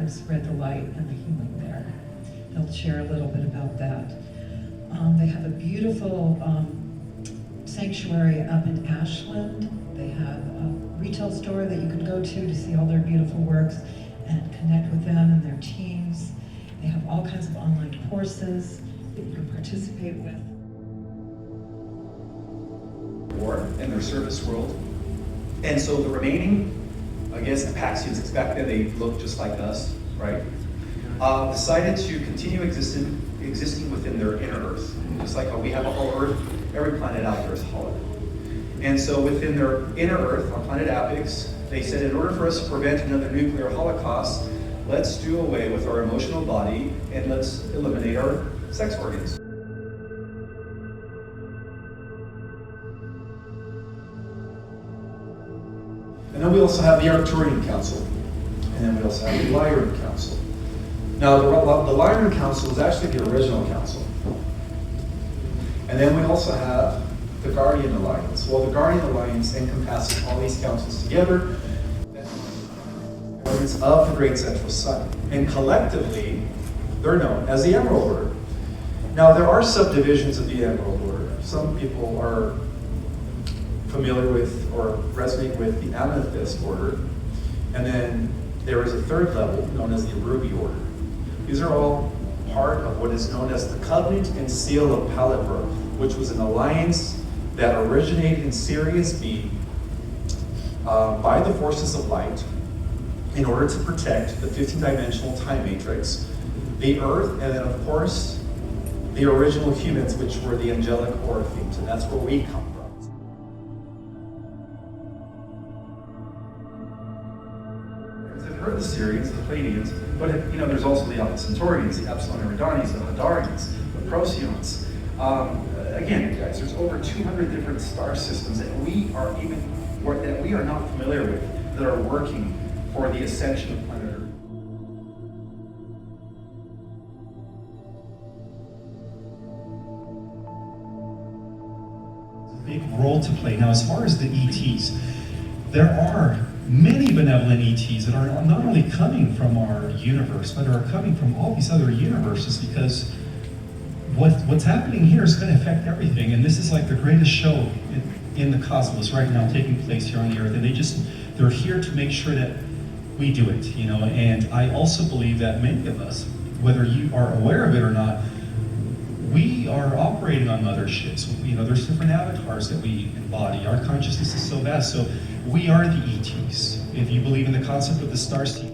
spread the light and the healing there. They'll share a little bit about that. They have a beautiful sanctuary up in Ashland. They have a retail store that you can go to see all their beautiful works and connect with them and their teams. They have all kinds of online courses that you can participate with. Or in their service world. And so the remaining, I guess, Apaxians, back then they looked just like us, right? Decided to continue existing within their inner Earth. Just like how we have a hollow Earth, every planet out there is hollow. And so within their inner Earth, on planet Apix, they said in order for us to prevent another nuclear holocaust, let's do away with our emotional body and let's eliminate our sex organs. And then we also have the Arcturian Council. And then we also have the Lyran Council. Now, the Lyran Council is actually the original council. And then we also have the Guardian Alliance. Well, the Guardian Alliance encompasses all these councils together of the Great Central Sun. And collectively, they're known as the Emerald Order. Now, there are subdivisions of the Emerald Order. Some people are familiar with or resonate with the Amethyst Order. And then there is a third level known as the Ruby Order. These are all part of what is known as the Covenant and Seal of Palabra, which was an alliance that originated in Sirius B by the forces of light in order to protect the 15-dimensional time matrix, the Earth, and then of course, the original humans, which were the angelic orphans, and that's where we come from. I've heard the Sirians, the Pleiadians, but there's also the Alpha Centaurians, the Epsilon Eridanians, the Hadarians, the Procyons. Again, guys, there's over 200 different star systems that we are not familiar with that are working for the ascension of planet Earth. Big role to play. Now, as far as the ETs, there are many benevolent ETs that are not only coming from our universe, but are coming from all these other universes, because what's happening here is going to affect everything. And this is like the greatest show in the cosmos right now taking place here on the Earth. And they're here to make sure that we do it, And I also believe that many of us, whether you are aware of it or not, we are operating on motherships. There's different avatars that we embody. Our consciousness is so vast. So we are the ETs. If you believe in the concept of the star seed.